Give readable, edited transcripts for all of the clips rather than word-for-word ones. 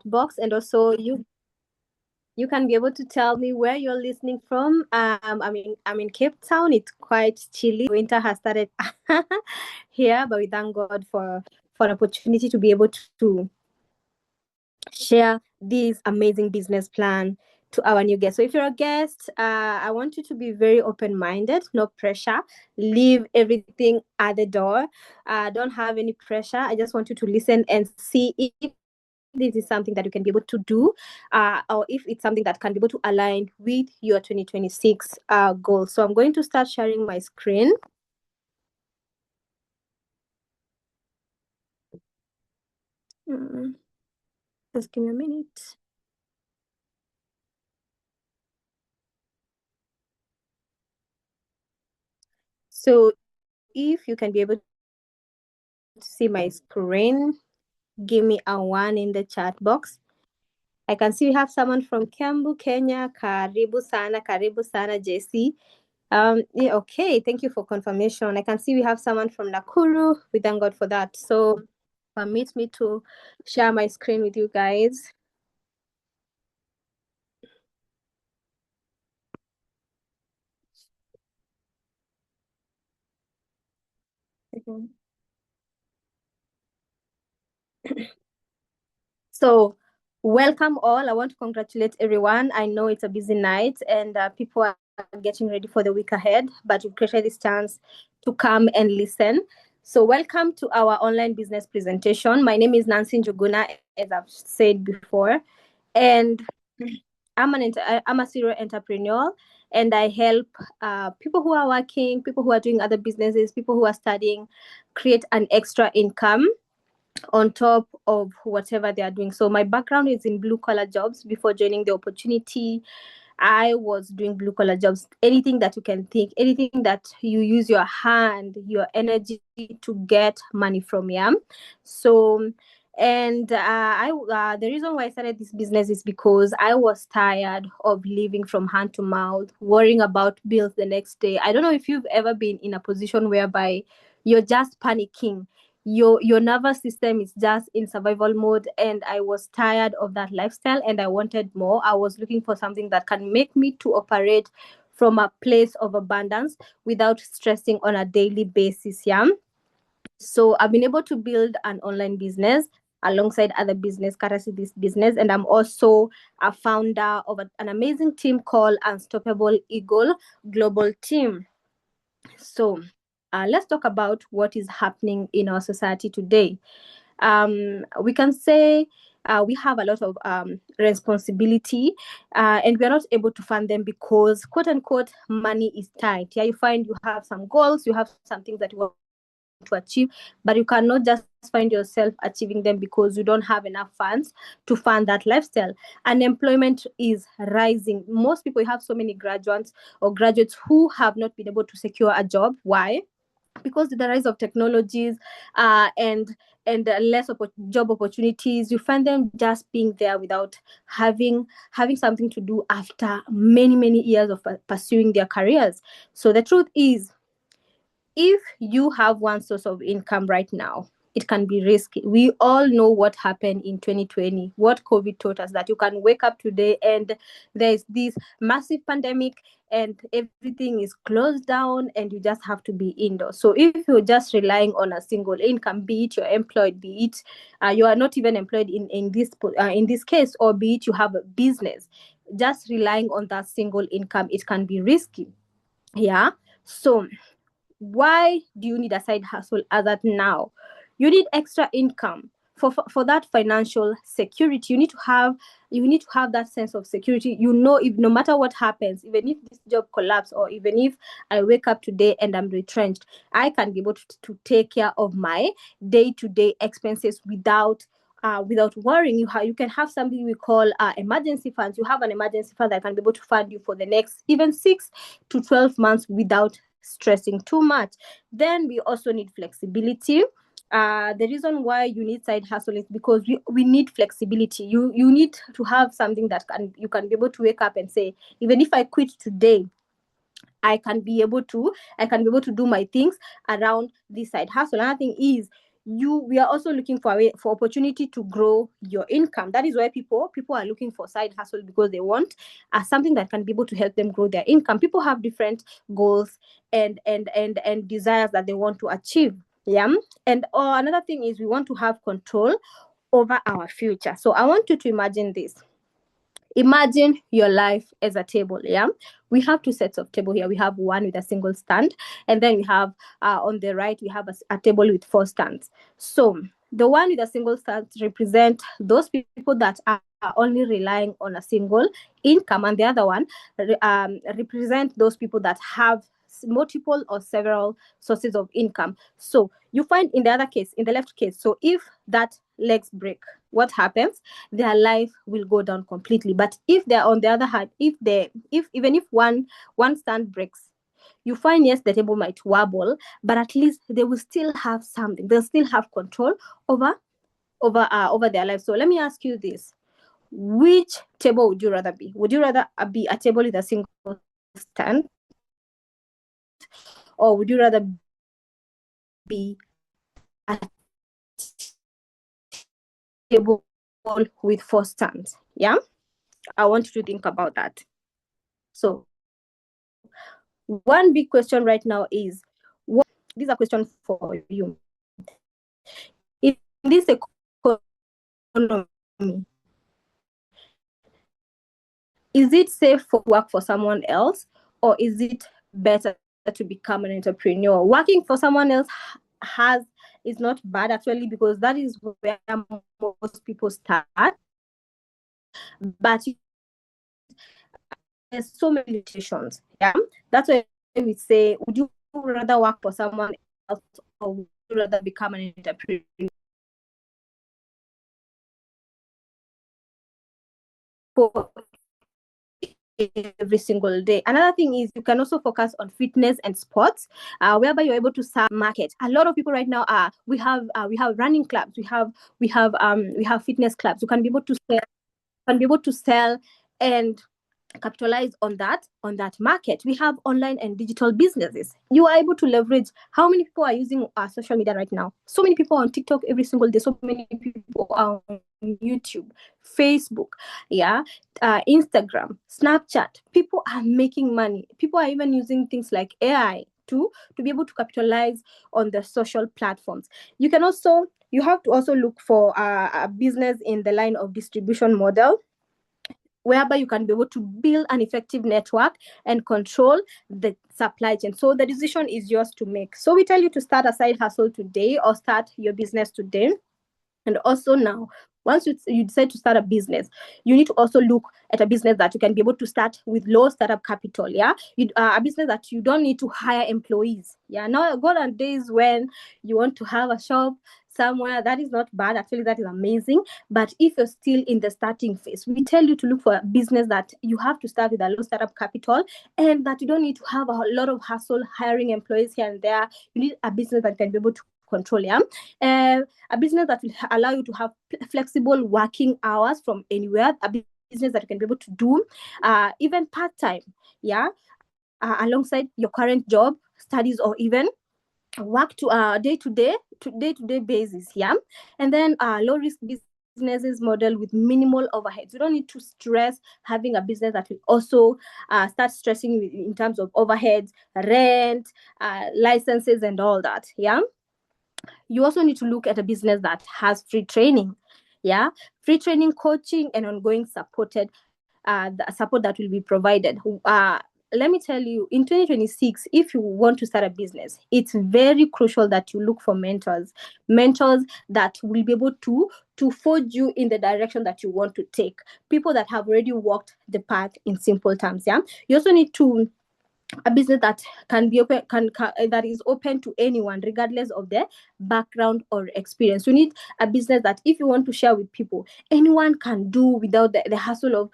box, and also you can be able to tell me where you're listening from. I'm in Cape Town. It's quite chilly. Winter has started here, but we thank God for an opportunity to be able to share this amazing business plan to our new guests. So if you're a guest, I want you to be very open-minded, no pressure. Leave everything at the door. Don't have any pressure. I just want you to listen and see if this is something that you can be able to do, or if it's something that can be able to align with your 2026 goals. So I'm going to start sharing my screen. Just give me a minute. So if you can be able to see my screen, give me a one in the chat box. I can see we have someone from Kiambu, Kenya. Karibu sana, JC. Yeah, okay, thank you for confirmation. I can see we have someone from Nakuru. We thank God for that. So permit me to share my screen with you guys. So welcome all. I want to congratulate everyone. I know it's a busy night and people are getting ready for the week ahead, but you've created this chance to come and listen. So welcome to our online business presentation. My name is Nancy Njuguna, as I've said before, and I'm a serial entrepreneur, and I help people who are working, people who are doing other businesses, people who are studying, create an extra income on top of whatever they are doing. So my background is in blue collar jobs. Before joining the opportunity, I was doing blue collar jobs, anything that you can think, anything that you use your hand, your energy to get money from. Yeah. So, and the reason why I started this business is because I was tired of living from hand to mouth, worrying about bills the next day. I don't know if you've ever been in a position whereby you're just panicking, your nervous system is just in survival mode, and I was tired of that lifestyle and I wanted more. I was looking for something that can make me to operate from a place of abundance without stressing on a daily basis. Yeah. So I've been able to build an online business alongside other business, currency this business, and I'm also a founder of an amazing team called Unstoppable Eagle Global Team. So let's talk about what is happening in our society today. We can say we have a lot of responsibility, and we are not able to fund them because, quote unquote, money is tight. Yeah, you find you have some goals, you have some things that you want to achieve, but you cannot just find yourself achieving them because you don't have enough funds to fund that lifestyle. Unemployment is rising. Most people, have so many graduates or graduates who have not been able to secure a job. Why? Because the rise of technologies and less job opportunities, you find them just being there without having something to do after many years of pursuing their careers. So the truth is, if you have one source of income right now, it can be risky. We all know what happened in 2020, what COVID taught us, that you can wake up today and there's this massive pandemic and everything is closed down and you just have to be indoors. So if you're just relying on a single income, be it you're employed, be it you are not even employed in this case, or be it you have a business, just relying on that single income, it can be risky. Yeah. So why do you need a side hustle as at now? You need extra income for that financial security. You need to have that sense of security. You know, if no matter what happens, even if this job collapses, or even if I wake up today and I'm retrenched, I can be able to take care of my day-to-day expenses without worrying. You can have something we call emergency funds. You have an emergency fund that can be able to fund you for the next even 6 to 12 months without stressing too much. Then we also need flexibility. The reason why you need side hustle is because we need flexibility. You need to have something that you can be able to wake up and say, even if I quit today, I can be able to do my things around this side hustle. Another thing is, we are also looking for opportunity to grow your income. That is why people are looking for side hustle, because they want something that can be able to help them grow their income. People have different goals and desires that they want to achieve. Yeah. And another thing is we want to have control over our future. So I want you to imagine this. Imagine your life as a table. Yeah, we have two sets of table here. We have one with a single stand, and then we have on the right we have a table with four stands. So the one with a single stand represent those people that are only relying on a single income, and the other one represent those people that have multiple or several sources of income. So you find in the other case, in the left case, so if that legs break, what happens? Their life will go down completely. But if they're on the other hand, if even if one stand breaks, you find, yes, the table might wobble, but at least they will still have something. They'll still have control over their life. So let me ask you this: which table would you rather be? Would you rather be a table with a single stand, or would you rather be a table with four stands? Yeah, I want you to think about that. So one big question right now is, this is a question for you. In this economy, is it safe for work for someone else, or is it better to become an entrepreneur? Working for someone else is not bad actually, because that is where most people start. But there's so many limitations. Yeah, that's why we say, would you rather work for someone else, or would you rather become an entrepreneur? For every single day. Another thing is you can also focus on fitness and sports, whereby you're able to serve market. A lot of people right now we have running clubs, we have fitness clubs. You can be able to sell and capitalize on that market. We have online and digital businesses. You are able to leverage. How many people are using social media right now? So many people on TikTok every single day. So many people are on YouTube, Facebook, yeah, Instagram, Snapchat. People are making money. People are even using things like AI to be able to capitalize on the social platforms. You have to also look for a business in the line of distribution model, whereby you can be able to build an effective network and control the supply chain. So the decision is yours to make. So we tell you to start a side hustle today, or start your business today. And also now, once you decide to start a business, you need to also look at a business that you can be able to start with low startup capital. Yeah, a business that you don't need to hire employees. Yeah, now go on days when you want to have a shop somewhere. That is not bad. Actually, that is amazing. But if you're still in the starting phase, we tell you to look for a business that you have to start with a low startup capital, and that you don't need to have a lot of hassle hiring employees here and there. You need a business that can be able to control. Yeah, a business that will allow you to have flexible working hours from anywhere. A business that you can be able to do even part-time. Yeah, alongside your current job, studies, or even work to day-to-day basis. Yeah, and then low risk businesses model with minimal overheads. You don't need to stress having a business that will also start stressing you in terms of overheads, rent, licenses, and all that. Yeah, you also need to look at a business that has free training. Yeah, free training, coaching, and ongoing the support that will be provided. Let me tell you, in 2026, if you want to start a business, it's very crucial that you look for mentors that will be able to forge you in the direction that you want to take. People that have already walked the path, in simple terms. Yeah, you also need to a business that can be open, that is open to anyone regardless of their background or experience. You need a business that, if you want to share with people, anyone can do without the hassle of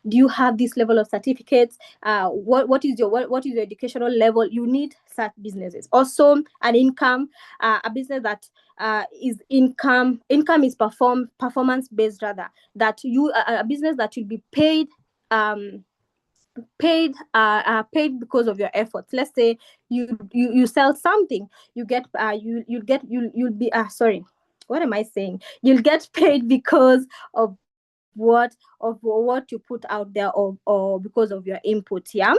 do you have this level of certificates, what is your educational level. You need such businesses. Also, an income, a business that is income is performance based, rather, that you a business that will be paid paid because of your efforts. Let's say you sell something, you get you'll be sorry, what am I saying? You'll get paid because of what you put out there, or because of your input. Yeah.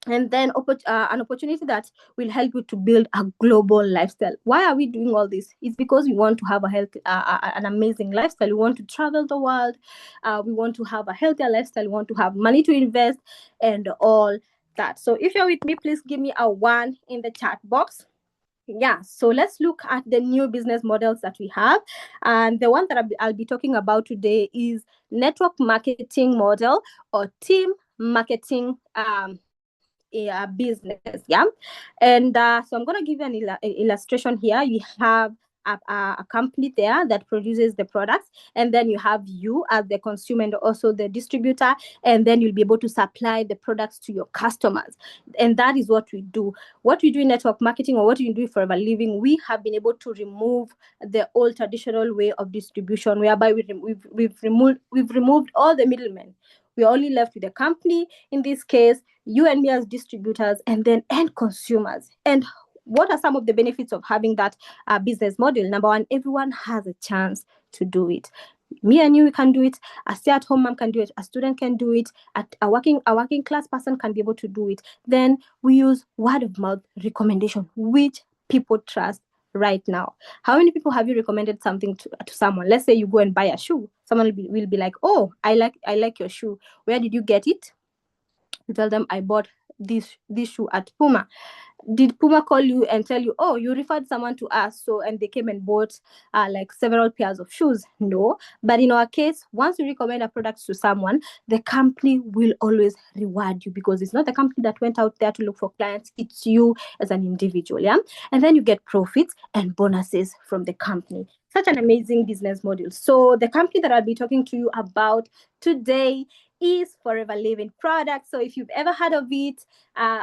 And then an opportunity that will help you to build a global lifestyle. Why are we doing all this? It's because we want to have an amazing lifestyle. We want to travel the world. We want to have a healthier lifestyle. We want to have money to invest and all that. So if you're with me, please give me a one in the chat box. Yeah, so let's look at the new business models that we have. And the one that I'll be talking about today is network marketing model, or team marketing business. Yeah. And so I'm going to give you an illustration here. You have a company there that produces the products, and then you have you as the consumer and also the distributor, and then you'll be able to supply the products to your customers. And that is what we do. What we do in network marketing, or what we do for a living, we have been able to remove the old traditional way of distribution, whereby we've removed all the middlemen. We're only left with the company, in this case you and me as distributors, and then end consumers. And what are some of the benefits of having that business model? Number one, everyone has a chance to do it. Me and you, we can do it. A stay-at-home mom can do it. A student can do it. A working class person can be able to do it. Then we use word of mouth recommendation, which people trust right now. How many people have you recommended something to someone? Let's say you go and buy a shoe. Someone will be like, "Oh, I like your shoe. Where did you get it?" You tell them, "I bought this shoe at Puma." Did Puma call you and tell you, "Oh, you referred someone to us, so," and they came and bought like several pairs of shoes? No. But in our case, once you recommend a product to someone, the company will always reward you, because it's not the company that went out there to look for clients, it's you as an individual. Yeah. And then you get profits and bonuses from the company. Such an amazing business model. So the company that I'll be talking to you about today is Forever Living Products. So if you've ever heard of it,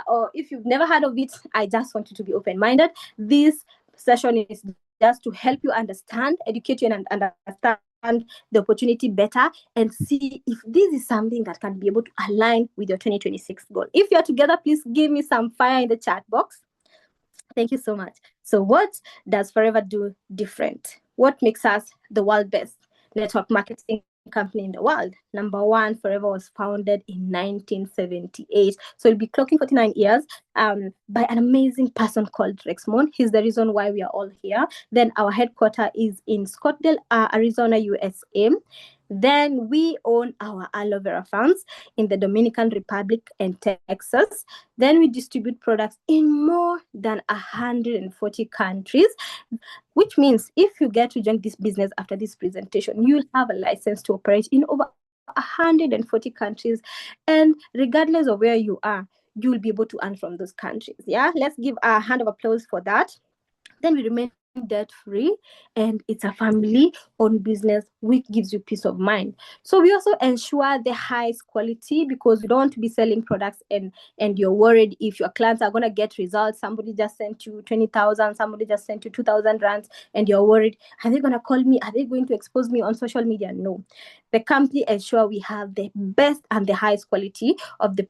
or if you've never heard of it, I just want you to be open-minded. This session is just to help you understand, educate you, and understand the opportunity better, and see if this is something that can be able to align with your 2026 goal. If you're together, please give me some fire in the chat box. Thank you so much. So what does Forever do different? What makes us the world best network marketing company in the world? Number one, Forever was founded in 1978. So it'll be clocking 49 years by an amazing person called Rex Mon. He's the reason why we are all here. Then our headquarters is in Scottsdale, Arizona, USA. Then we own our aloe vera farms in the Dominican Republic and Texas. Then we distribute products in more than 140 countries, which means if you get to join this business after this presentation, you'll have a license to operate in over 140 countries. And regardless of where you are, you'll be able to earn from those countries. Yeah, let's give a hand of applause for that. Then we remain debt free, and it's a family owned business which gives you peace of mind. So we also ensure the highest quality, because you don't want to be selling products and you're worried if your clients are going to get results. Somebody just sent you 20,000, somebody just sent you 2,000 rands, and you're worried, are they going to call me, are they going to expose me on social media? No, the company ensure we have the best and the highest quality of the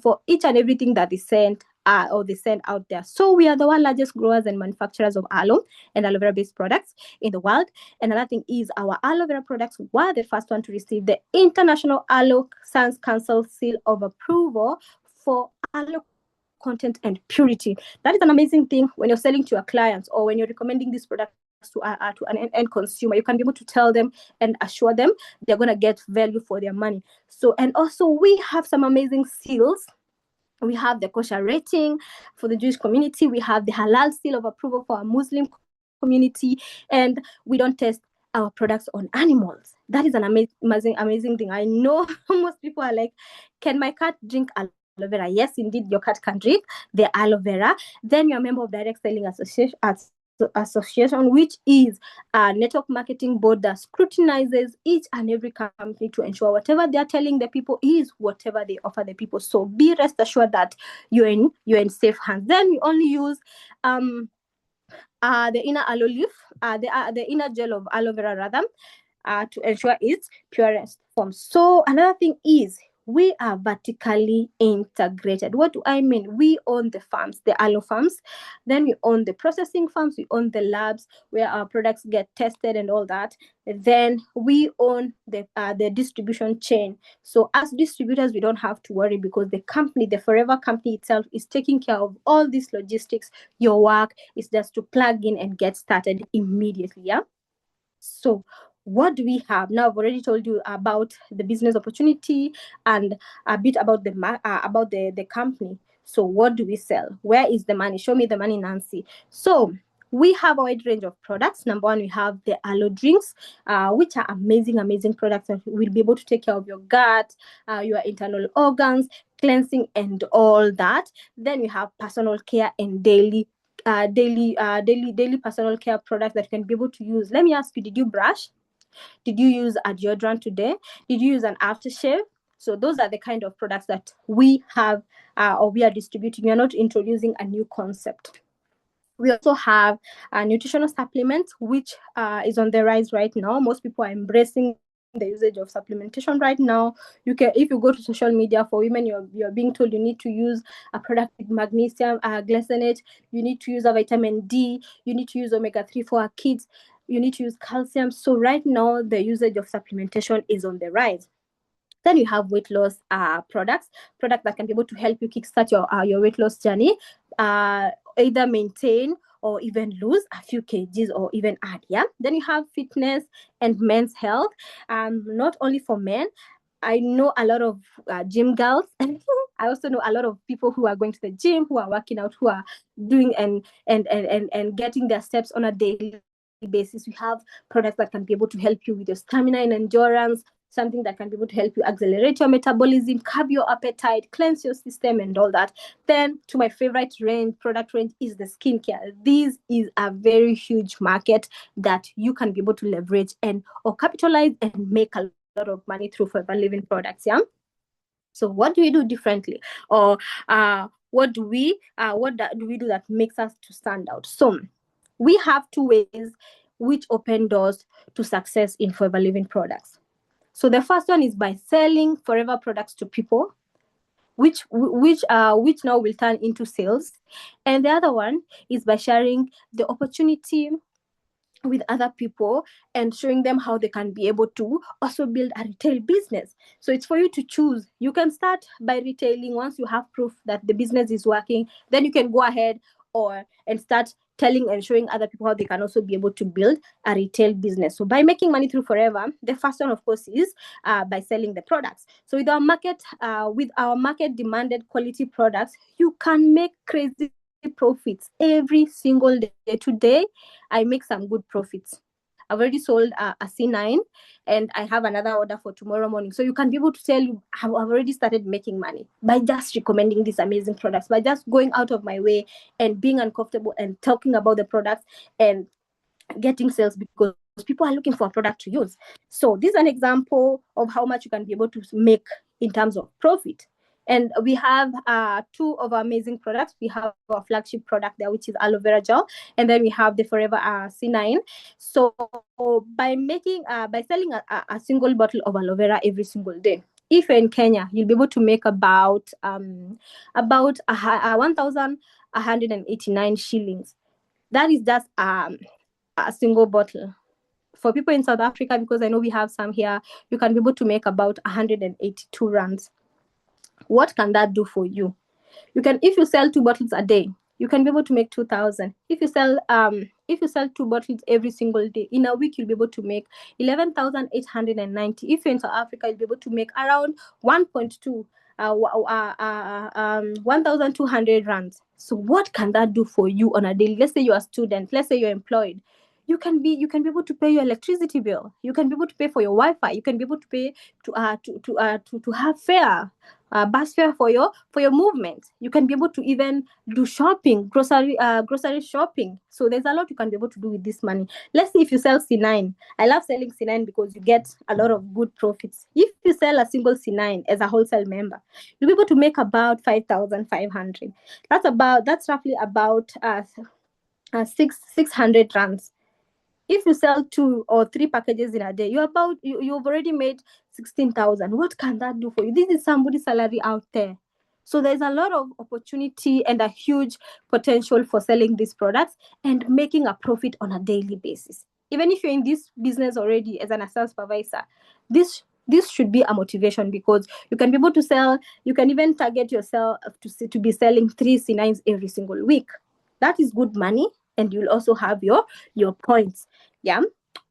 for each and everything that is sent or they send out there. So we are the one largest growers and manufacturers of aloe and aloe vera based products in the world. And another thing is our aloe vera products were the first one to receive the International Aloe Science Council seal of approval for aloe content and purity. That is an amazing thing when you're selling to your clients, or when you're recommending these products to an end consumer. You can be able to tell them and assure them they're going to get value for their money. So, and also we have some amazing seals. We have the kosher rating for the Jewish community. We have the halal seal of approval for our Muslim community. And we don't test our products on animals. That is an amazing thing. I know most people are like, can my cat drink aloe vera? Yes, indeed, your cat can drink the aloe vera. Then you're a member of Direct Selling Association, which is a network marketing board that scrutinizes each and every company to ensure whatever they're telling the people is whatever they offer the people. So be rest assured that you're in safe hands. Then we only use the inner aloe leaf, the inner gel of aloe vera rather, to ensure its purest form. So another thing is we are vertically integrated. What do I mean? We own the farms, the aloe farms, then we own the processing farms, we own the labs where our products get tested and all that. Then we own the distribution chain. So as distributors, we don't have to worry because the company, the Forever company itself, is taking care of all these logistics. Your work is just to plug in and get started immediately. Yeah. So what do we have now? I've already told you about the business opportunity and a bit about the company. So what do we sell? Where is the money? Show me the money, Nancy. So we have a wide range of products. Number one, we have the aloe drinks, which are amazing products that will be able to take care of your gut, your internal organs, cleansing, and all that. Then we have personal care and daily personal care products that you can be able to use. Let me ask you, did you brush? Did you use a deodorant today? Did you use an aftershave? So those are the kind of products that we have or we are distributing. We are not introducing a new concept. We also have nutritional supplements, which is on the rise right now. Most people are embracing the usage of supplementation right now. You can, if you go to social media for women, you're being told you need to use a product with magnesium, glycinate. You need to use a vitamin D. You need to use omega-3 for our kids. You need to use calcium. So right now, the usage of supplementation is on the rise. Then you have weight loss products that can be able to help you kickstart your weight loss journey, either maintain or even lose a few kgs or even add. Yeah. Then you have fitness and men's health, not only for men. I know a lot of gym girls. I also know a lot of people who are going to the gym, who are working out, who are doing and getting their steps on a daily basis. We have products that can be able to help you with your stamina and endurance, something that can be able to help you accelerate your metabolism, curb your appetite, cleanse your system, and all that. Then, to my favorite product range is the skincare. This is a very huge market that you can be able to leverage or capitalize and make a lot of money through Forever Living products. Yeah. So what do we do differently, or what do we do that makes us to stand out? So we have two ways which open doors to success in Forever Living products. So the first one is by selling Forever products to people, which now will turn into sales, and the other one is by sharing the opportunity with other people and showing them how they can be able to also build a retail business. So it's for you to choose. You can start by retailing. Once you have proof that the business is working, then you can go ahead and start telling and showing other people how they can also be able to build a retail business. So by making money through Forever, the first one, of course, is by selling the products. So with our market demanded quality products, you can make crazy profits every single day. Today, I make some good profits. I've already sold a C9 and I have another order for tomorrow morning. So you can be able to tell you I've already started making money by just recommending these amazing products, by just going out of my way and being uncomfortable and talking about the products and getting sales, because people are looking for a product to use. So this is an example of how much you can be able to make in terms of profit. And we have two of our amazing products. We have our flagship product there, which is aloe vera gel, and then we have the Forever C9. So by selling a single bottle of aloe vera every single day, if you're in Kenya, you'll be able to make about 1,189 shillings. That is just a single bottle. For people in South Africa, because I know we have some here, you can be able to make about 182 rands. What can that do for you? If you sell 2 bottles a day, you can be able to make 2,000. If you sell 2 bottles every single day, in a week you'll be able to make 11,890. If you're in South Africa, you'll be able to make around 1,200 rands. So what can that do for you on a daily? Let's say you're a student, let's say you're employed. You can be able to pay your electricity bill. You can be able to pay for your Wi-Fi. You can be able to pay to have fare, bus fare for your movement. You can be able to even do shopping, grocery shopping. So there's a lot you can be able to do with this money. Let's say if you sell C9. I love selling C9 because you get a lot of good profits. If you sell a single C9 as a wholesale member, you'll be able to make about 5,500. That's roughly about 600 rands. If you sell 2 or 3 packages in a day, you've already made 16,000. What can that do for you? This is somebody's salary out there. So there's a lot of opportunity and a huge potential for selling these products and making a profit on a daily basis. Even if you're in this business already as an sales supervisor, this should be a motivation, because you can be able to sell. You can even target yourself to be selling 3 C9s every single week. That is good money, and you'll also have your points. Yeah.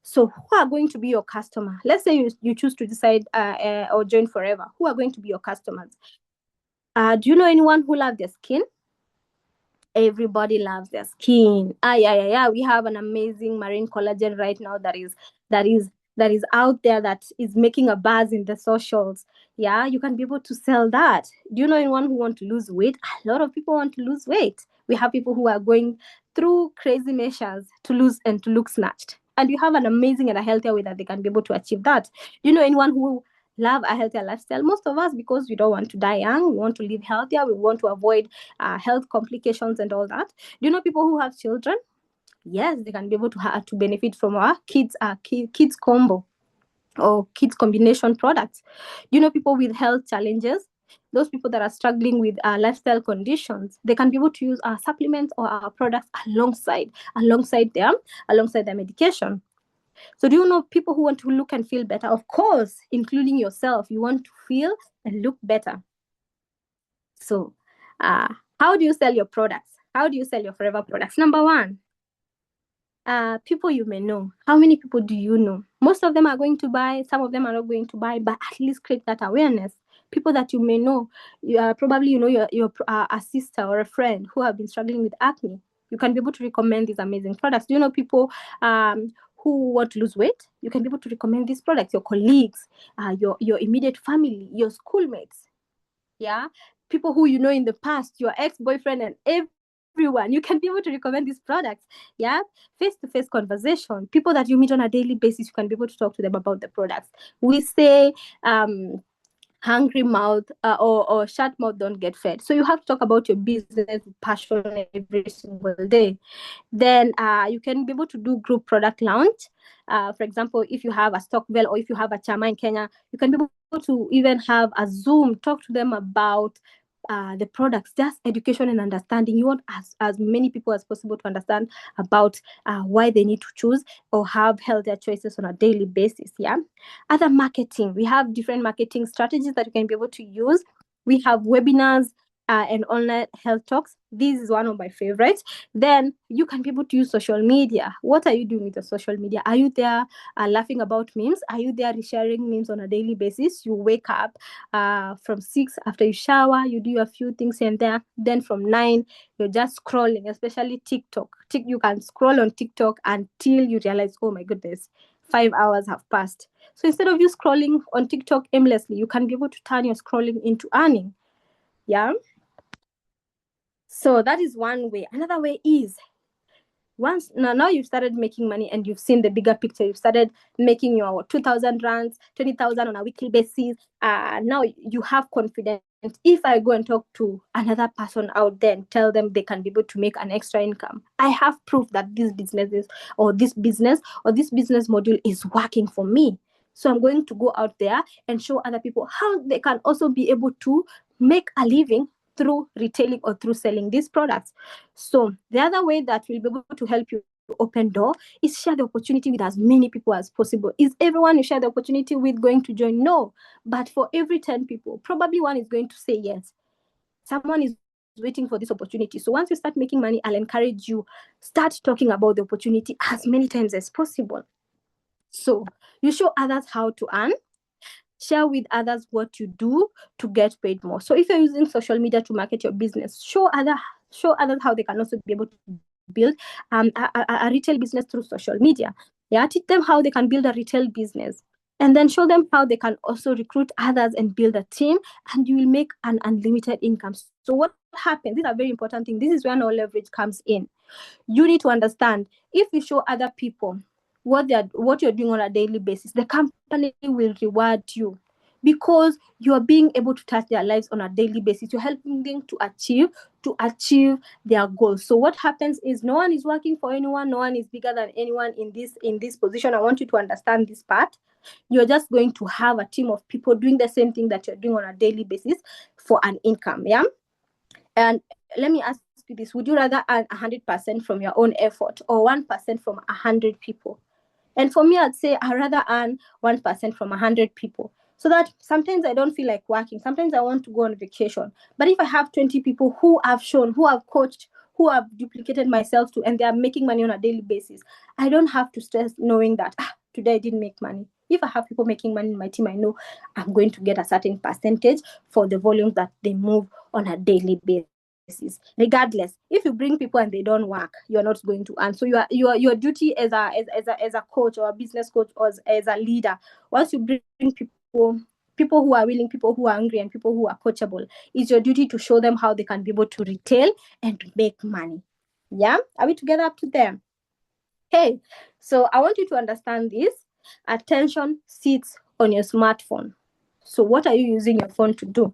So who are going to be your customer? Let's say you choose to decide or join forever. Who are going to be your customers? Do you know anyone who loves their skin? Everybody loves their skin. Yeah. We have an amazing marine collagen right now that is that is out there, that is making a buzz in the socials. Yeah, you can be able to sell that. Do you know anyone who want to lose weight? A lot of people want to lose weight. We have people who are going through crazy measures to lose and to look snatched. And you have an amazing and a healthier way that they can be able to achieve that. Do you know anyone who love a healthier lifestyle? Most of us, because we don't want to die young, we want to live healthier, we want to avoid health complications and all that. Do you know people who have children? Yes, they can be able to benefit from our kids combo or kids combination products. Do you know people with health challenges? Those people that are struggling with lifestyle conditions, they can be able to use our supplements or our products alongside their medication. So do you know people who want to look and feel better? Of course, including yourself, you want to feel and look better. So, how do you sell your products? How do you sell your forever products? Number one, people you may know. How many people do you know? Most of them are going to buy, some of them are not going to buy, but at least create that awareness. People that you may know, probably you know your a sister or a friend who have been struggling with acne. You can be able to recommend these amazing products. Do you know people who want to lose weight? You can be able to recommend these products. Your colleagues, your immediate family, your schoolmates. Yeah, people who you know in the past, your ex-boyfriend, and everyone. You can be able to recommend these products. Yeah, face-to-face conversation. People that you meet on a daily basis, you can be able to talk to them about the products. We say hungry mouth or shut mouth don't get fed. So you have to talk about your business with passion every single day. Then you can be able to do group product launch. For example, if you have a Stockwell or if you have a Chama in Kenya, you can be able to even have a Zoom, talk to them about the products, just education and understanding. You want as many people as possible to understand about why they need to choose or have healthier choices on a daily basis. Yeah. Other marketing, we have different marketing strategies that you can be able to use. We have webinars and online health talks. This is one of my favorites. Then you can be able to use social media. What are you doing with the social media? Are you there laughing about memes? Are you there sharing memes on a daily basis? You wake up from 6 after you shower, you do a few things and there. Then from 9, you're just scrolling, especially TikTok. You can scroll on TikTok until you realize, oh my goodness, 5 hours have passed. So instead of you scrolling on TikTok aimlessly, you can be able to turn your scrolling into earning. Yeah. So that is one way. Another way is once now you've started making money and you've seen the bigger picture, you've started making your 2,000 rands, 20,000 on a weekly basis. Now you have confidence. If I go and talk to another person out there and tell them they can be able to make an extra income, I have proof that this business or this business model is working for me. So I'm going to go out there and show other people how they can also be able to make a living through retailing or through selling these products. So the other way that will be able to help you open door is share the opportunity with as many people as possible. Is everyone you share the opportunity with going to join? No. But for every 10 people, probably one is going to say yes. Someone is waiting for this opportunity. So once you start making money, I'll encourage you, start talking about the opportunity as many times as possible. So you show others how to earn. Share with others what you do to get paid more. So if you're using social media to market your business, show others how they can also be able to build a retail business through social media. Yeah, teach them how they can build a retail business, and then show them how they can also recruit others and build a team, and you will make an unlimited income. So what happens? These are very important things. This is where no leverage comes in. You need to understand, if you show other people what you're doing on a daily basis, the company will reward you. because you are being able to touch their lives on a daily basis. You're helping them to achieve their goals. So what happens is no one is working for anyone, no one is bigger than anyone in this position. I want you to understand this part. You're just going to have a team of people doing the same thing that you're doing on a daily basis for an income. Yeah. And let me ask you this: would you rather earn 100% from your own effort or 1% from 100 people? And for me, I'd say I'd rather earn 1% from 100 people. So that sometimes I don't feel like working. Sometimes I want to go on vacation. But if I have 20 people who have shown, who have coached, who have duplicated myself to, and they are making money on a daily basis, I don't have to stress knowing that today I didn't make money. If I have people making money in my team, I know I'm going to get a certain percentage for the volume that they move on a daily basis. Regardless, if you bring people and they don't work, you're not going to earn. So your duty as a coach or a business coach or as a leader, once you bring people who are willing, people who are hungry, and people who are coachable, it's your duty to show them how they can be able to retail and make money. Yeah, are we together up to them? Hey, so I want you to understand this. Attention sits on your smartphone. So what are you using your phone to do?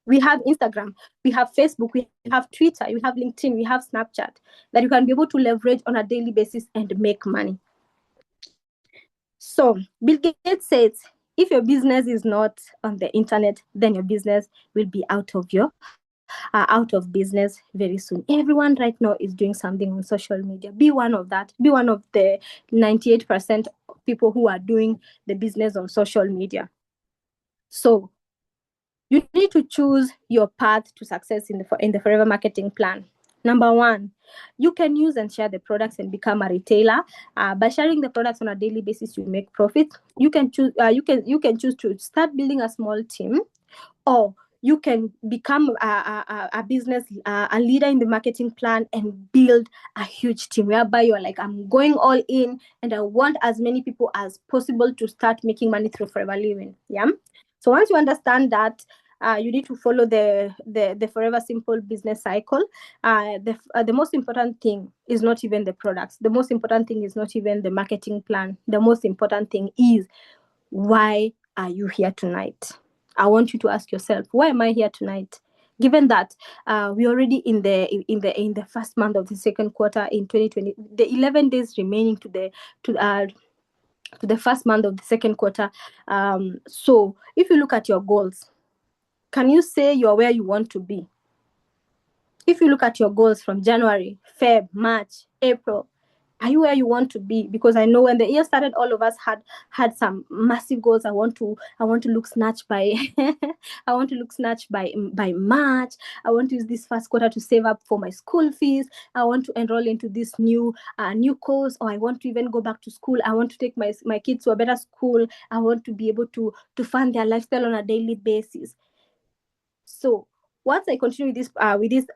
We have Instagram, we have Facebook, we have Twitter, we have LinkedIn, we have Snapchat that you can be able to leverage on a daily basis and make money. So Bill Gates says, if your business is not on the internet, then your business will be out of business very soon. Everyone right now is doing something on social media. Be one of that. Be one of the 98% people who are doing the business on social media. So you need to choose your path to success in the Forever Marketing Plan. Number one, you can use and share the products and become a retailer. By sharing the products on a daily basis, you make profit. You can choose. You can choose to start building a small team, or you can become a business a leader in the marketing plan and build a huge team whereby you're like, I'm going all in and I want as many people as possible to start making money through Forever Living. Yeah. So once you understand that, you need to follow the Forever Simple business cycle. The most important thing is not even the products. The most important thing is not even the marketing plan. The most important thing is, why are you here tonight? I want you to ask yourself, why am I here tonight? Given that we're already in the first month of the second quarter in 2020, the 11 days remaining to the first month of the second quarter. So if you look at your goals, can you say you're where you want to be? If you look at your goals from January, Feb, March, April, are you where you want to be? Because I know when the year started, all of us had some massive goals. I want to look snatched by I want to look snatched by March. I want to use this first quarter to save up for my school fees. I want to enroll into this new course, or I want to even go back to school. I want to take my kids to a better school. I want to be able to fund their lifestyle on a daily basis. So once I continue with this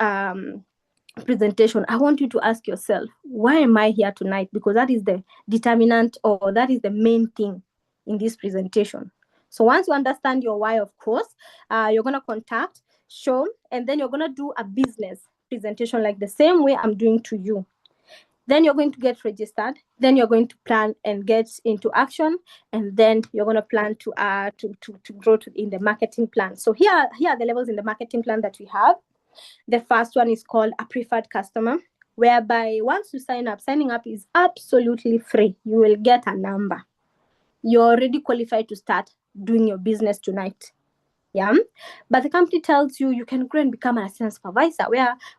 presentation, I want you to ask yourself, why am I here tonight? Because that is the determinant, or that is the main thing in this presentation. So once you understand your why, of course, you're going to contact, show, and then you're going to do a business presentation like the same way I'm doing to you. Then you're going to get registered. Then you're going to plan and get into action, and then you're going to plan to grow in the marketing plan. So here are the levels in the marketing plan that we have. The first one is called a preferred customer, whereby once you signing up is absolutely free. You will get a number. You're already qualified to start doing your business tonight. Yeah, but the company tells you can grow and become an assistant supervisor,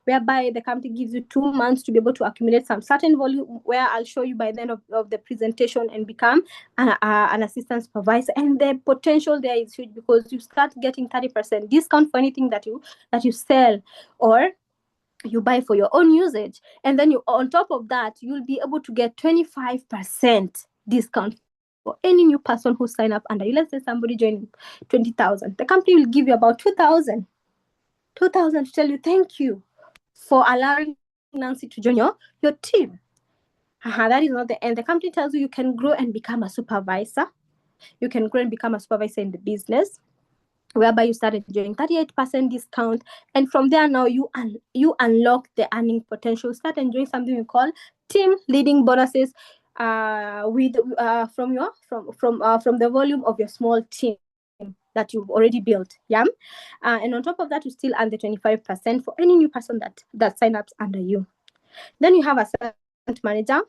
whereby the company gives you 2 months to be able to accumulate some certain volume, where I'll show you by the end of the presentation, and become an assistant supervisor. And the potential there is huge, because you start getting 30% discount for anything that you sell or you buy for your own usage. And then on top of that, you'll be able to get 25% discount for any new person who sign up under you. Let's say somebody joined 20,000. The company will give you about 2,000 to tell you thank you for allowing Nancy to join your team. That is not the end. The company tells you can grow and become a supervisor. You can grow and become a supervisor in the business, whereby you start enjoying 38% discount. And from there, now you unlock the earning potential. Start enjoying something we call team leading bonuses from the volume of your small team that that you've already built. Yeah. And on top of that, you still earn the 25% for any new person that sign up under you. Then you have assistant manager.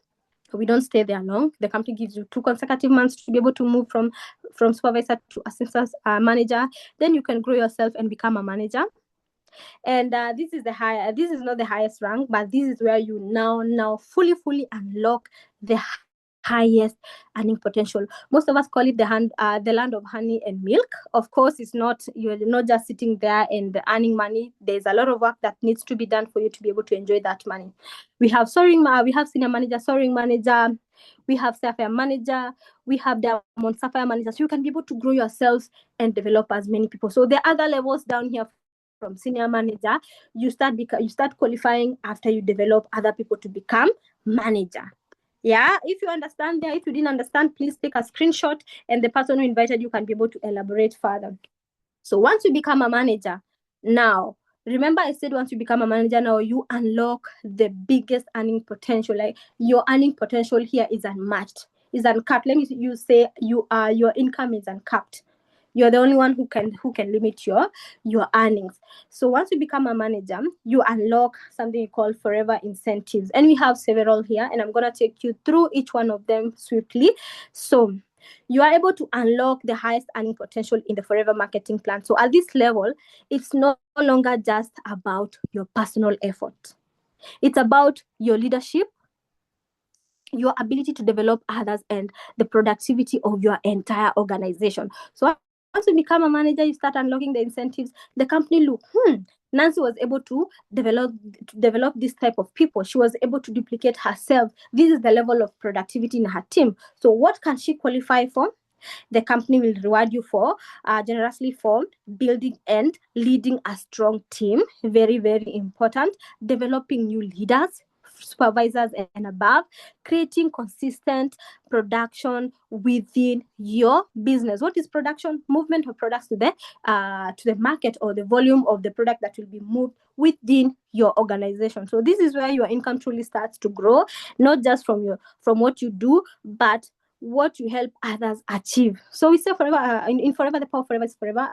We don't stay there long. The company gives you 2 consecutive months to be able to move from supervisor to assistant manager. Then you can grow yourself and become a manager. And this is not the highest rank, but this is where you now fully unlock the highest earning potential. Most of us call it the land of honey and milk. Of course, it's not, you're not just sitting there and earning money. There's a lot of work that needs to be done for you to be able to enjoy that money. We have senior manager, soaring manager, we have sapphire manager, we have diamond sapphire manager. So you can be able to grow yourselves and develop as many people. So the other levels down here from senior manager, you start qualifying after you develop other people to become manager. Yeah, if you understand there, if you didn't understand, please take a screenshot and the person who invited you can be able to elaborate further. So once you become a manager, now, remember I said once you become a manager, now you unlock the biggest earning potential. Like your earning potential here is unmatched, is uncapped. Let me you say your income is uncapped. You're the only one who can limit your earnings. So once you become a manager, you unlock something called forever incentives. And we have several here, and I'm going to take you through each one of them swiftly. So you are able to unlock the highest earning potential in the forever marketing plan. So at this level, it's no longer just about your personal effort. It's about your leadership, your ability to develop others, and the productivity of your entire organization. So once you become a manager, you start unlocking the incentives. The company look, Nancy was able to develop this type of people. She was able to duplicate herself. This is the level of productivity in her team. So what can she qualify for? The company will reward you for generously for building and leading a strong team. Very, very important. Developing new leaders, supervisors and above, creating consistent production within your business. What is production? Movement of products to the market, or the volume of the product that will be moved within your organization. So this is where your income truly starts to grow, not just from what you do, but what you help others achieve. So we say forever, in forever, the power of forever is forever.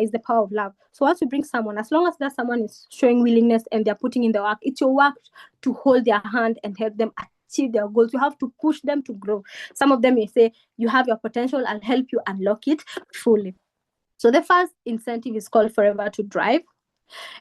Is the power of love. So once you bring someone, as long as that someone is showing willingness and they're putting in the work, it's your work to hold their hand and help them achieve their goals. You have to push them to grow. Some of them may say, you have your potential, I'll help you unlock it fully. So the first incentive is called Forever to Drive.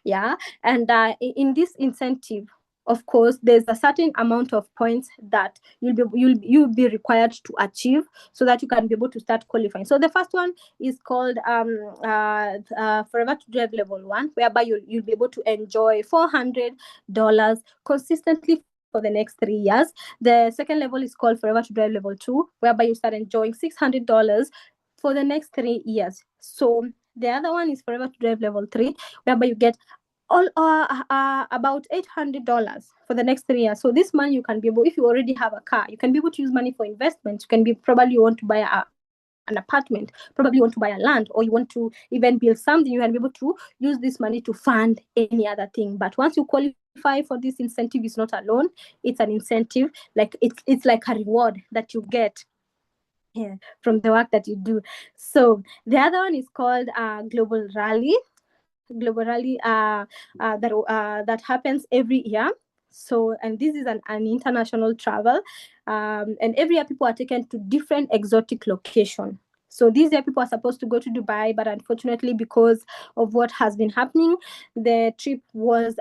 Yeah. And in this incentive, of course, there's a certain amount of points that you'll be required to achieve so that you can be able to start qualifying. So the first one is called Forever to Drive Level 1, whereby you'll be able to enjoy $400 consistently for the next 3 years. The second level is called Forever to Drive Level 2, whereby you start enjoying $600 for the next 3 years. So the other one is Forever to Drive Level 3, whereby you get all about $800 for the next 3 years. So this money you can be able, if you already have a car, you can be able to use money for investment. You can be probably want to buy an apartment, probably want to buy a land, or you want to even build something. You can be able to use this money to fund any other thing. But once you qualify for this incentive, it's not a loan, it's an incentive. Like it's like a reward that you get from the work that you do. So the other one is called Global Rally. That happens every year. So, and this is an international travel, and every year people are taken to different exotic location. So this year people are supposed to go to Dubai, but unfortunately, because of what has been happening, the trip was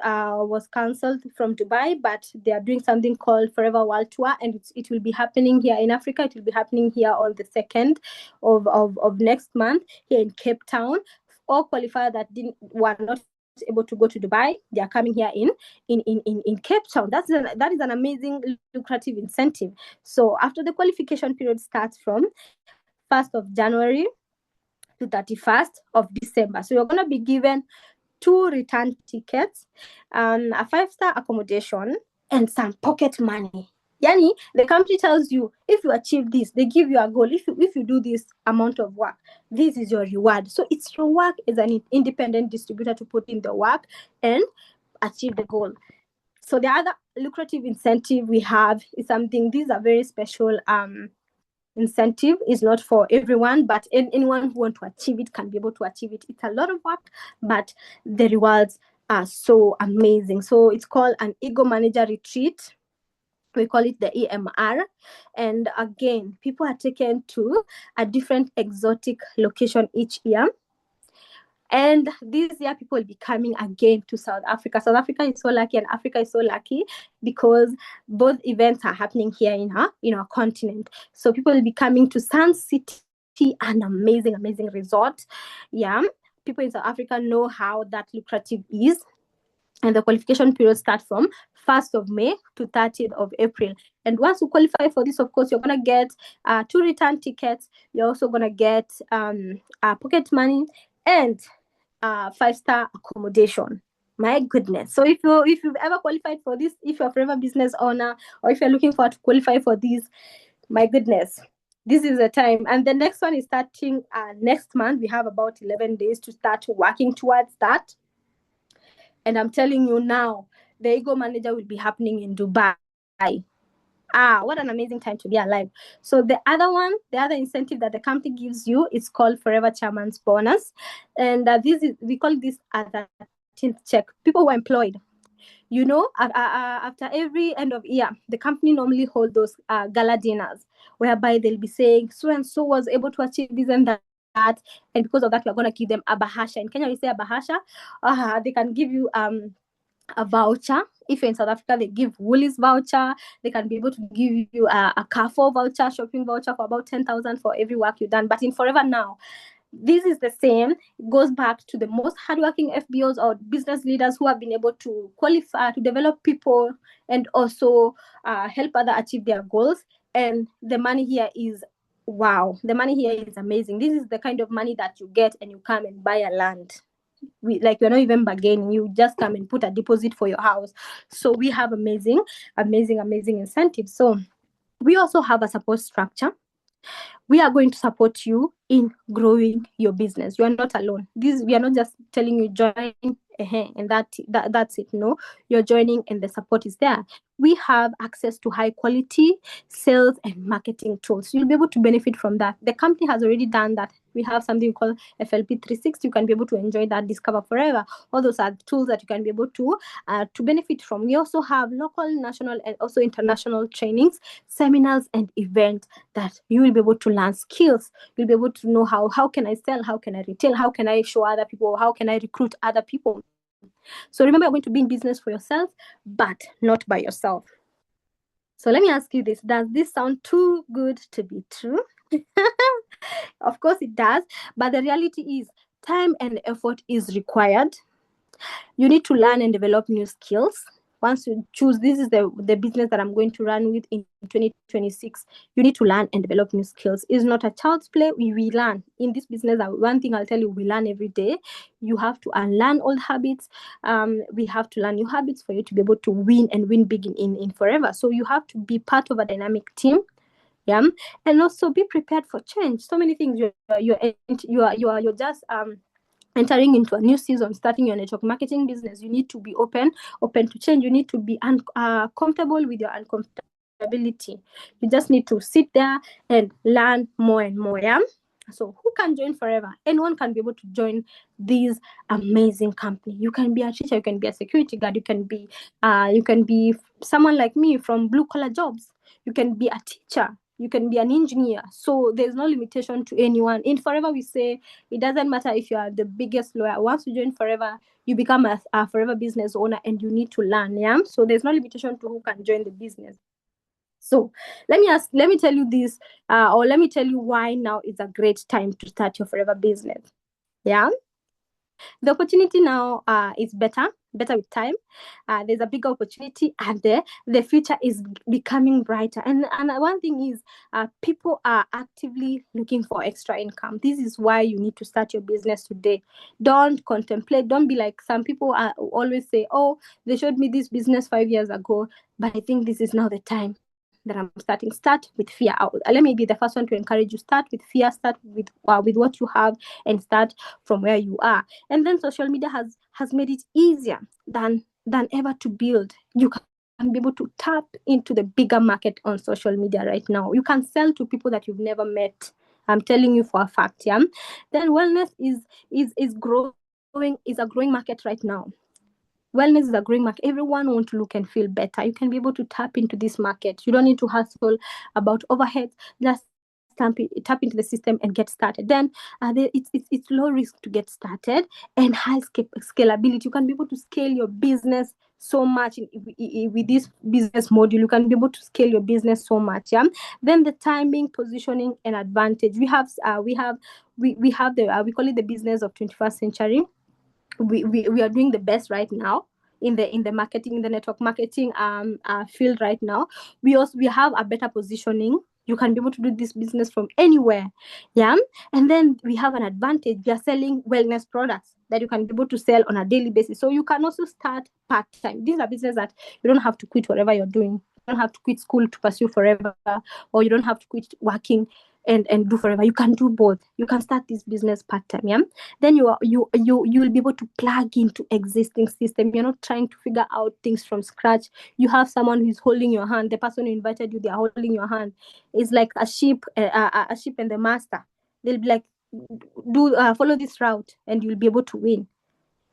cancelled from Dubai. But they are doing something called Forever World Tour, and it will be happening here in Africa. It will be happening here on the 2nd of next month here in Cape Town. All qualifiers that were not able to go to Dubai, they are coming here in Cape Town. That is an amazing lucrative incentive. So after the qualification period starts from 1st of January to 31st of December. So you're going to be given 2 return tickets, a 5-star accommodation, and some pocket money. Yani, the company tells you, if you achieve this, they give you a goal. If you do this amount of work, this is your reward. So it's your work as an independent distributor to put in the work and achieve the goal. So the other lucrative incentive we have is something, these are very special incentive is not for everyone, but anyone who want to achieve it can be able to achieve it. It's a lot of work, but the rewards are so amazing. So it's called an ego manager retreat. We call it the EMR. And again, people are taken to a different exotic location each year. And this year, people will be coming again to South Africa. South Africa is so lucky, and Africa is so lucky because both events are happening here in our continent. So people will be coming to Sun City, an amazing, amazing resort. Yeah, people in South Africa know how that lucrative is. And the qualification period starts from 1st of May to 30th of April. And once you qualify for this, of course, you're going to get 2 return tickets. You're also going to get pocket money and 5-star accommodation. My goodness. So if you've ever qualified for this, if you're a forever business owner, or if you're looking for to qualify for this, my goodness, this is the time. And the next one is starting next month. We have about 11 days to start working towards that. And I'm telling you now, the Ego Manager will be happening in Dubai. What an amazing time to be alive. So the other incentive that the company gives you is called Forever Chairman's Bonus. And we call this a 13th check. People who are employed, after every end of year, the company normally hold those gala dinners, whereby they'll be saying, so and so was able to achieve this and that. And because of that, we're going to give them a bahasha. In Kenya, we say a bahasha. They can give you a voucher. If you're in South Africa, they give Woolies voucher. They can be able to give you a Carrefour voucher, shopping voucher for about 10,000 for every work you've done. But in Forever Now, this is the same. It goes back to the most hardworking FBOs or business leaders who have been able to qualify, to develop people, and also help others achieve their goals. And the money here is, wow, the money here is amazing. This is the kind of money that you get and you come and buy a land. You're not even bargaining. You just come and put a deposit for your house. So we have amazing incentives. So we also have a support structure. We are going to support you in growing your business. You are not alone. We are not just telling you join and that's it. No, you're joining and the support is there. We have access to high quality sales and marketing tools. You'll be able to benefit from that. The company has already done that. We have something called FLP 360. You can be able to enjoy that, discover forever. All those are tools that you can be able to benefit from. We also have local, national, and also international trainings, seminars, and events that you will be able to learn skills. You'll be able to know how can I sell, how can I retail, how can I show other people, how can I recruit other people. So remember, you're going to be in business for yourself, but not by yourself. So let me ask you this. Does this sound too good to be true? Of course it does. But the reality is time and effort is required. You need to learn and develop new skills. Once you choose, this is the business that I'm going to run with in 2026, you need to learn and develop new skills. It's not a child's play. We learn. In this business, one thing I'll tell you, we learn every day. You have to unlearn old habits. We have to learn new habits for you to be able to win and win big in forever. So you have to be part of a dynamic team. Yeah, and also be prepared for change. So many things. You're just entering into a new season, starting your network marketing business. You need to be open to change. You need to be comfortable with your uncomfortability. You just need to sit there and learn more and more. Yeah. So who can join forever? Anyone can be able to join these amazing company. You can be a teacher, you can be a security guard, you can be someone like me from blue collar jobs. You can be a teacher, you can be an engineer. So there's no limitation to anyone. In Forever, we say it doesn't matter if you are the biggest lawyer. Once you join Forever, you become a Forever business owner and you need to learn. Yeah. So there's no limitation to who can join the business. So let me tell you this, or let me tell you why now is a great time to start your Forever business. Yeah. The opportunity now is better with time. There's a bigger opportunity, and the future is becoming brighter. And one thing is, people are actively looking for extra income. This is why you need to start your business today. Don't contemplate. Don't be like some people always say, oh, they showed me this business 5 years ago, but I think this is now the time that I'm starting. Start with fear. Let me be the first one to encourage you. Start with fear. Start with what you have, and start from where you are. And then social media has made it easier than ever to build. You be able to tap into the bigger market on social media right now. You can sell to people that you've never met. I'm telling you for a fact, yeah. Then wellness is growing, is a growing market right now. Wellness is a growing market. Everyone wants to look and feel better. You can be able to tap into this market. You don't need to hustle about overheads. Just tap into the system and get started. Then it's low risk to get started and high scalability. You can be able to scale your business so much with this business module. You can be able to scale your business so much. Yeah. Then the timing, positioning, and advantage. We have the we call it the business of 21st century. We are doing the best right now in the marketing, in the network marketing field right now. We have a better positioning. You can be able to do this business from anywhere. Yeah. And then we have an advantage. We are selling wellness products that you can be able to sell on a daily basis. So you can also start part-time. These are businesses that you don't have to quit whatever you're doing. You don't have to quit school to pursue forever, or you don't have to quit working and do forever. You can do both. You can start this business part-time. Yeah. Then you will be able to plug into existing system. You're not trying to figure out things from scratch. You have someone who's holding your hand. The person who invited you, they are holding your hand. It's like a sheep and the master. They'll be like, do follow this route and you'll be able to win.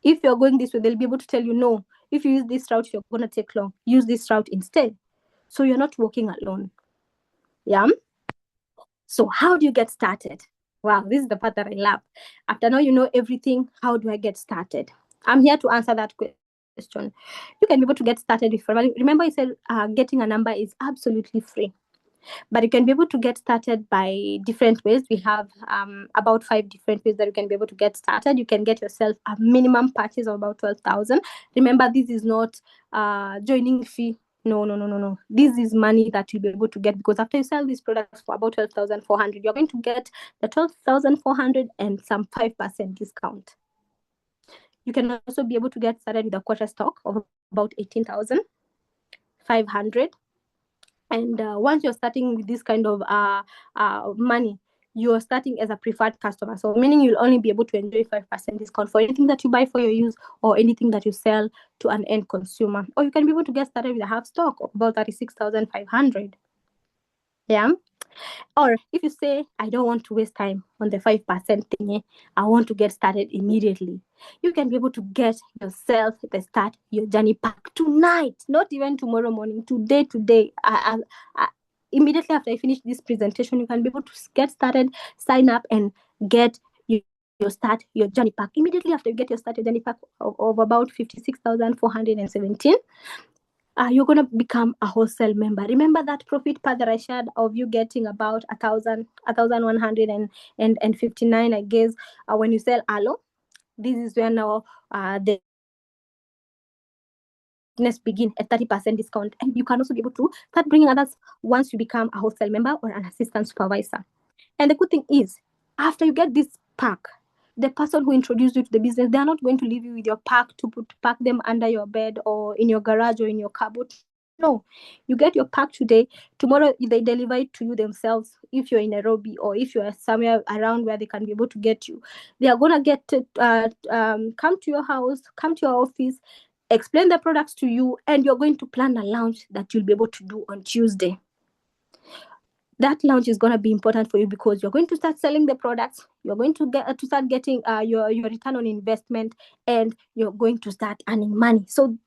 If you're going this way, they'll be able to tell you, no, if you use this route, you're going to take long. Use this route instead. So you're not walking alone. Yeah. So how do you get started? Wow, this is the part that I love. After now you know everything, how do I get started? I'm here to answer that question. You can be able to get started with Forever. Remember, I said getting a number is absolutely free. But you can be able to get started by different ways. We have about 5 different ways that you can be able to get started. You can get yourself a minimum purchase of about 12,000. Remember, this is not joining fee. No. This is money that you'll be able to get, because after you sell these products for about 12,400, you're going to get the 12,400 and some 5% discount. You can also be able to get started with a quarter stock of about 18,500. And once you're starting with this kind of money, you're starting as a preferred customer. So meaning you'll only be able to enjoy 5% discount for anything that you buy for your use or anything that you sell to an end consumer. Or you can be able to get started with a half stock of about 36,500. Yeah. Or if you say, I don't want to waste time on the 5% thingy, I want to get started immediately, you can be able to get yourself the Start Your Journey pack tonight, not even tomorrow morning, today. Immediately after I finish this presentation, you can be able to get started, sign up, and get your Start Your Journey pack. Immediately after you get your Start Your Journey pack of about 56,417, you're going to become a wholesale member. Remember that profit path that I shared of you getting about 1,159, I guess, when you sell aloe. This is where now the business begin at 30% discount, and you can also be able to start bringing others once you become a wholesale member or an assistant supervisor. And the good thing is, after you get this pack, the person who introduced you to the business, they are not going to leave you with your pack to pack them under your bed or in your garage or in your cupboard. No, you get your pack today. Tomorrow they deliver it to you themselves. If you're in Nairobi or if you're somewhere around where they can be able to get you, they are gonna get to come to your house, come to your office, explain the products to you, and you're going to plan a launch that you'll be able to do on Tuesday. That launch is going to be important for you because you're going to start selling the products. You're going to start getting your return on investment, and you're going to start earning money. So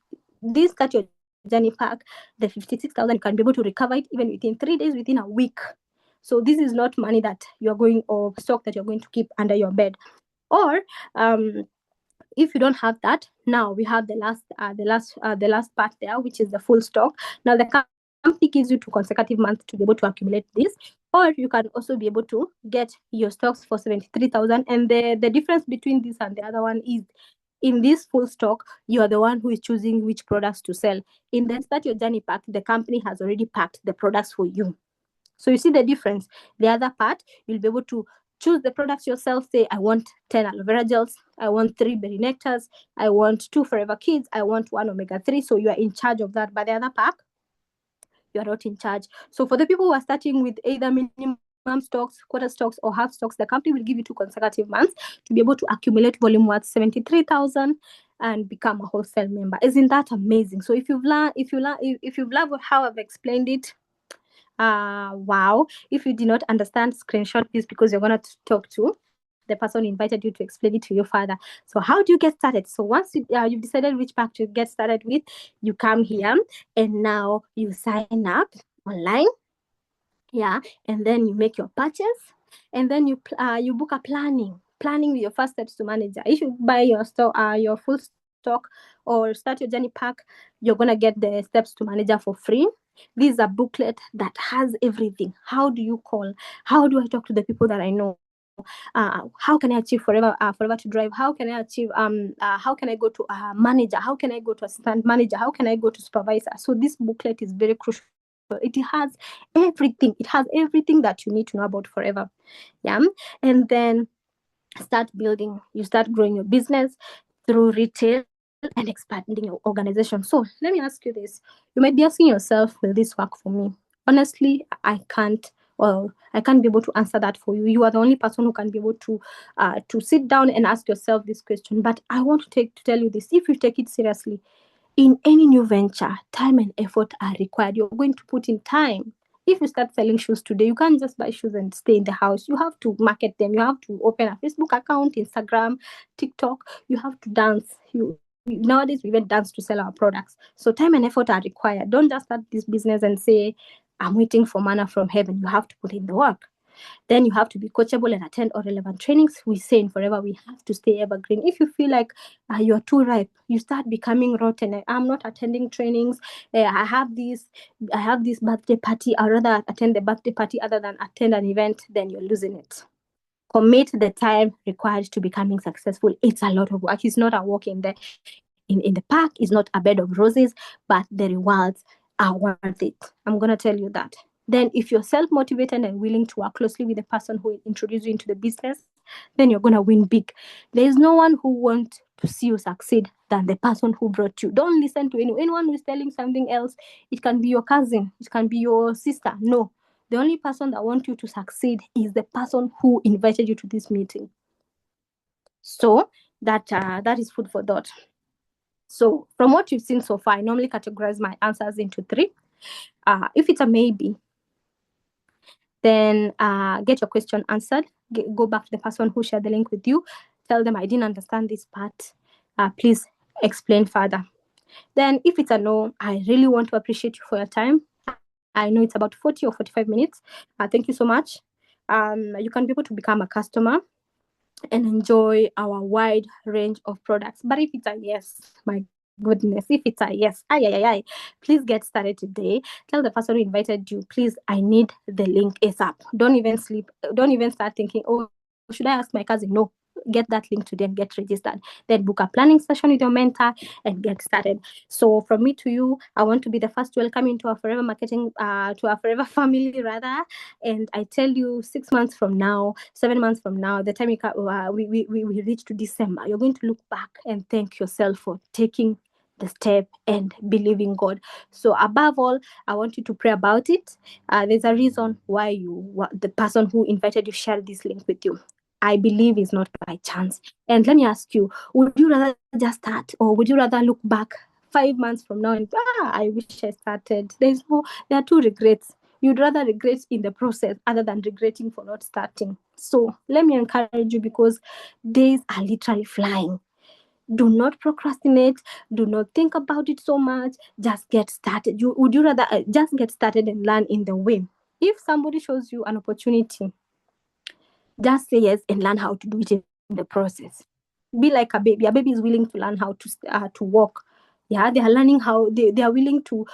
this Start Your Journey pack, the 56,000, you can be able to recover it even within 3 days, within a week. So this is not money that you're going, or stock that you're going to keep under your bed. Or if you don't have that, now we have the last part there, which is the full stock. Now the company gives you 2 consecutive months to be able to accumulate this, or you can also be able to get your stocks for 73,000. And the difference between this and the other one is, in this full stock, you are the one who is choosing which products to sell. In the Start Your Journey pack, the company has already packed the products for you. So you see the difference. The other part, you'll be able to choose the products yourself. Say, I want 10 aloe vera gels, I want 3 berry nectars, I want 2 Forever Kids, I want 1 omega-3. So you are in charge of that. But the other pack, you are not in charge. So for the people who are starting with either minimum stocks, quarter stocks, or half stocks, the company will give you 2 consecutive months to be able to accumulate volume worth 73,000. and become a wholesale member. Isn't that amazing? So if you've loved how I've explained it, wow. If you did not understand, screenshot this, because you're going to talk to the person who invited you to explain it to your father. So how do you get started? So once you've decided which pack to get started with, you come here and now you sign up online. Yeah, and then you make your purchase, and then you book a planning with your first steps to manager. If you buy your full stock or start your journey pack, you're gonna get the steps to manager for free. This is a booklet that has everything. How do you call? How do I talk to the people that I know? How can I achieve forever to drive? How can I achieve how can I go to a manager? How can I go to assistant manager? How can I go to supervisor? So this booklet is very crucial. It has everything. It has everything that you need to know about forever. Yeah. And then start building, you start growing your business through retail and expanding your organization. So let me ask you this. You might be asking yourself, will this work for me? Honestly, I can't be able to answer that for you. You are the only person who can be able to sit down and ask yourself this question. But I want to tell you this: if you take it seriously, in any new venture, time and effort are required. You're going to put in time. If you start selling shoes today, you can't just buy shoes and stay in the house. You have to market them. You have to open a Facebook account, Instagram, TikTok. You have to dance. Nowadays we even dance to sell our products. So time and effort are required. Don't just start this business and say, I'm waiting for manna from heaven. You have to put in the work. Then you have to be coachable and attend all relevant trainings. We say in Forever, we have to stay evergreen. If you feel like you're too ripe, you start becoming rotten. I'm not attending trainings. I have this birthday party. I'd rather attend the birthday party other than attend an event. Then you're losing it. Commit the time required to becoming successful. It's a lot of work. It's not a walk in the park. It's not a bed of roses, but the rewards are worth it. I'm going to tell you that. Then if you're self-motivated and willing to work closely with the person who introduced you into the business, then you're going to win big. There is no one who wants to see you succeed than the person who brought you. Don't listen to anyone who's telling something else. It can be your cousin, it can be your sister. No, the only person that wants you to succeed is the person who invited you to this meeting. So that is food for thought. So from what you've seen so far, I normally categorize my answers into three. If it's a maybe, then get your question answered. Go back to the person who shared the link with you. Tell them, I didn't understand this part. Please explain further. Then if it's a no, I really want to appreciate you for your time. I know it's about 40 or 45 minutes. Thank you so much. You can be able to become a customer and enjoy our wide range of products. But if it's a yes, my goodness, if it's a yes, please get started today. Tell the person who invited you, please, I need the link ASAP. Don't even sleep. Don't even start thinking, oh, should I ask my cousin? No. Get that link today and get registered. Then book a planning session with your mentor and get started. So from me to you, I want to be the first to welcome you into our forever marketing, to our forever family rather. And I tell you, 6 months from now, 7 months from now, the time we reach to December, you're going to look back and thank yourself for taking the step and believing God. So above all, I want you to pray about it. There's a reason why the person who invited you shared this link with you. I believe it's not by chance. And let me ask you, would you rather just start, or would you rather look back 5 months from now and I wish I started? There are two regrets. You'd rather regret in the process other than regretting for not starting. So let me encourage you, because days are literally flying. Do not procrastinate. Do not think about it so much. Just get started. Would you rather just get started and learn in the way? If somebody shows you an opportunity, just say yes and learn how to do it in the process. Be like a baby. A baby is willing to learn how to walk. Yeah, they are learning how they are willing to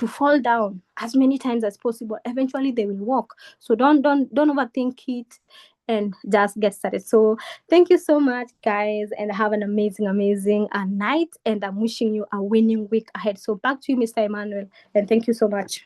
fall down as many times as possible. Eventually they will walk. So don't overthink it and just get started. So thank you so much, guys, and have an amazing night, and I'm wishing you a winning week ahead. So back to you, Mr. Emmanuel, and thank you so much.